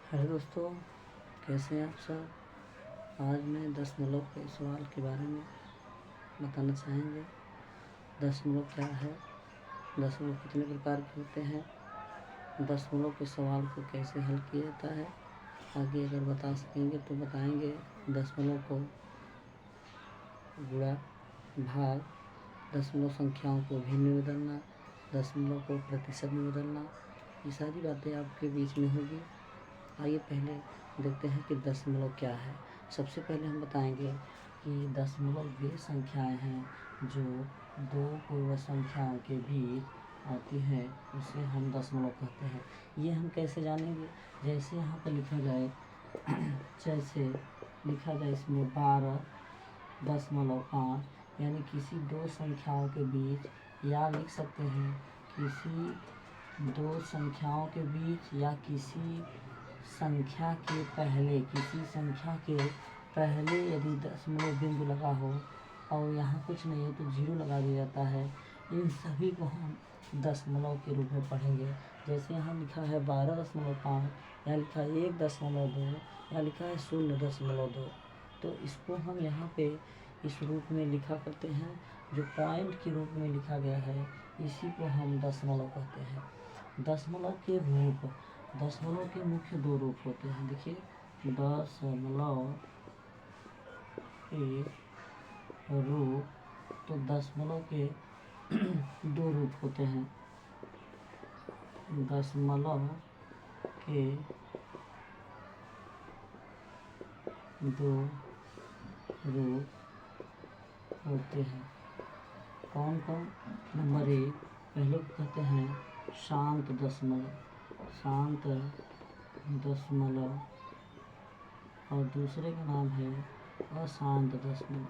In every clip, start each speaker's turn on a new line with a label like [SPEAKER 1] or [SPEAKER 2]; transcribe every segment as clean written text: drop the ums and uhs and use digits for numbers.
[SPEAKER 1] Hello दोस्तों, कैसे हैं आप सब। आज मैं दशमलव के सवाल के बारे में बताना चाहेंगे। दशमलव क्या है, दशमलव कितने प्रकार के होते हैं, दशमलव के सवाल को कैसे हल किया जाता है। आगे अगर बता सकेंगे तो बताएंगे। दशमलव को गुणा, भाग, दशमलव संख्याओं को भिन्न में बदलना, दशमलव को प्रतिशत में बदलना, ये सारी बातें आपके बीच में होगी। आइए पहले देखते हैं कि दशमलव क्या है। सबसे पहले हम बताएंगे कि दशमलव वे संख्याएं हैं जो दो पूर्ण संख्याओं के बीच आती हैं, उसे हम दशमलव कहते हैं। ये हम कैसे जानेंगे, जैसे यहाँ पर लिखा जाए जैसे लिखा जाए इसमें 12.5, यानी किसी दो संख्याओं के बीच, या लिख सकते हैं किसी दो संख्याओं के बीच या किसी संख्या के पहले, किसी संख्या के पहले यदि दशमलव बिंदु लगा हो और यहाँ कुछ नहीं है तो जीरो लगा दिया जाता है। इन सभी को हम दशमलव के रूप में पढ़ेंगे। जैसे यहाँ लिखा है 12.5, यहाँ लिखा है 1.2, यहाँ लिखा है 0.2। तो इसको हम यहाँ पे इस रूप में लिखा करते हैं, जो पॉइंट के रूप में लिखा गया है, इसी को हम दशमलव कहते हैं। दशमलव के रूप, दशमलव के मुख्य दो रूप होते हैं। देखिए, दशमलव के रूप, तो दशमलव के दो रूप होते हैं। दशमलव के दो रूप होते हैं। कौन कौन? नंबर 1, पहले को कहते हैं शांत दशमलव, शांत दशमलव, और दूसरे का नाम है अशांत दशमलव।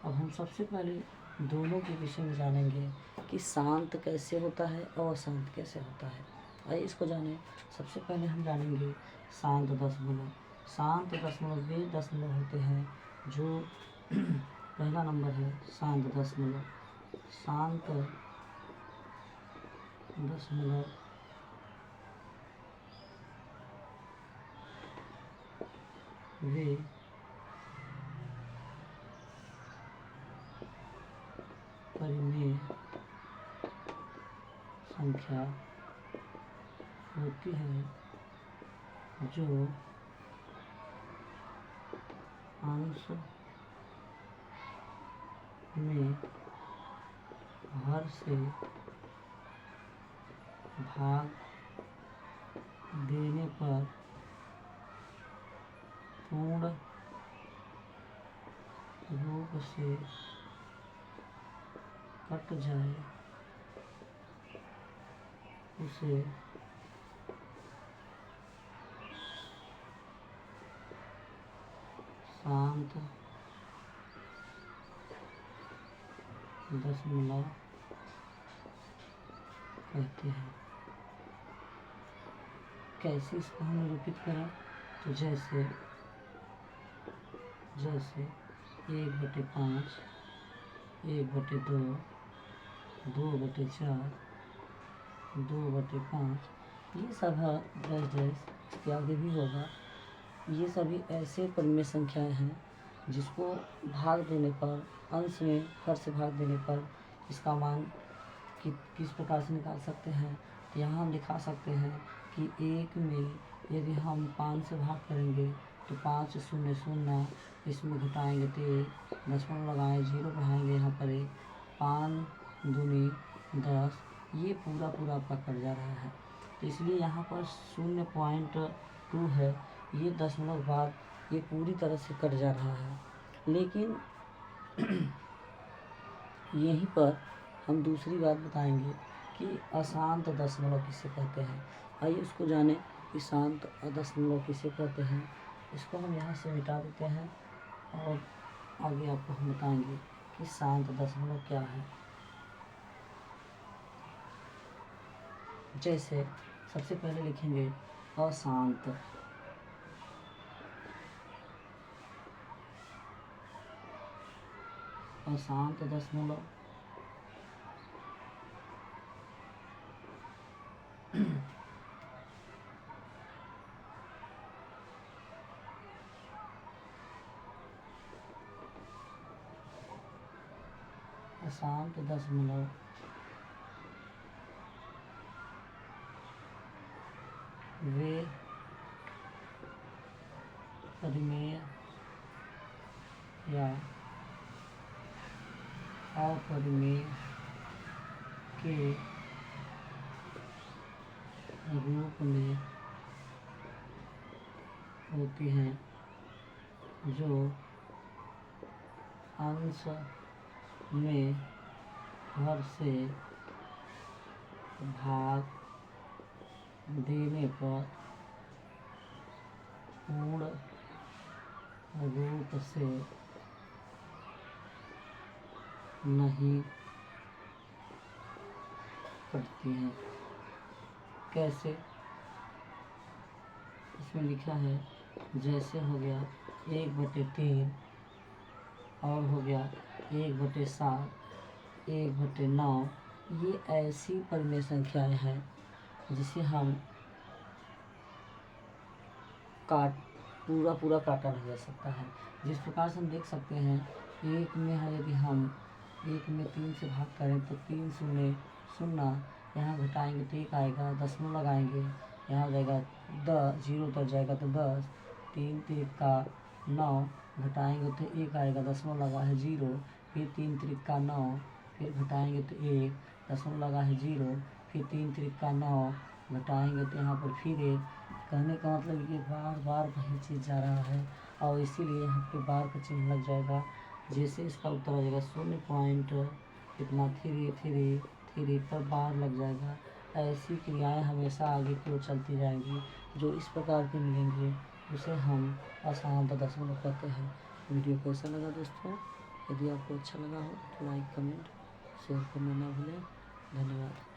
[SPEAKER 1] अब हम सबसे पहले दोनों के विषय में जानेंगे कि शांत कैसे होता है और अशांत कैसे होता है। आइए इसको जानें। सबसे पहले हम जानेंगे शांत दशमलव। शांत दशमलव वे दशमलव होते हैं जो पहला नंबर है शांत दशमलव। शांत दशमलव वे परिमेय संख्या होती है जो अंश में हर से भाग देने पर पूर्ण रूप से कट जाए, उसे शांत दशमलव कहते हैं। कैसे इसको हम निरूपित करें? तो जैसे 1/5, 1/2, 2/4, 2/5, ये सब है डैश, इसके आगे भी होगा। ये सभी ऐसे परिमेय संख्याएं हैं जिसको भाग देने पर, अंश में हर से भाग देने पर इसका मान किस प्रकार से निकाल सकते हैं। तो यहाँ हम दिखा सकते हैं कि 1 में यदि हम 5 से भाग करेंगे तो 5 0 0, इसमें घटाएंगे तो 1, दशमलव लगाएं, 0 बढ़ाएंगे, यहाँ पर 1, 5 दूनी 10, ये पूरा आपका कट जा रहा है। तो इसलिए यहाँ पर 0.2 है, ये दशमलव बाद ये पूरी तरह से कट जा रहा है। लेकिन यहीं पर हम दूसरी बात बताएंगे कि अशांत दशमलव किसे कहते हैं। आइए उसको जानें कि शांत दशमलव किसे कहते हैं। इसको हम यहाँ से मिटा देते हैं और आगे आपको हम बताएंगे कि शांत दशमलव क्या है। जैसे सबसे पहले लिखेंगे अशांत, अशांत दशमलव अशांत दशमलव वे परिमेय या अपरिमेय के रूप में होती हैं, जो अंश में हर से भाग देने पर पूर्ण रूप से नहीं कटती हैं। कैसे? इसमें लिखा है जैसे हो गया 1/3 और हो गया 1/7, 1/9। ये ऐसी परिमेय संख्याएं हैं जिसे हम पूरा काटा नहीं जा सकता है। जिस प्रकार से हम देख सकते हैं, एक में है, यदि हम 1 में 3 से भाग करें तो 3 शून्य शून्य, यहाँ घटाएंगे तो 1 आएगा, दशमलव लगाएंगे, यहाँ हो जाएगा 10, 0 उतर जाएगा तो 10, 3 3 का 9, घटाएंगे तो 1 आएगा, दशमलव लगा है 0, फिर 3 3 का 9, फिर घटाएंगे तो 1, दशमलव लगा है 0, फिर 3 3 का 9, घटाएंगे तो यहाँ पर फिर 1। कहने का मतलब कि बार बार वही चीज़ जा रहा है, और इसीलिए यहाँ पे बार का चिन्ह लग जाएगा। जैसे इसका उत्तर आ जाएगा 0.333 पर बार लग जाएगा। ऐसी क्रियाएं हमेशा आगे की ओर चलती जाएंगी। जो इस प्रकार के मिलेंगे उसे हम अशांत दशमलव कहते हैं। वीडियो कैसा लगा दोस्तों? यदि आपको अच्छा लगा हो तो लाइक, कमेंट, शेयर करना ना भूलें। धन्यवाद।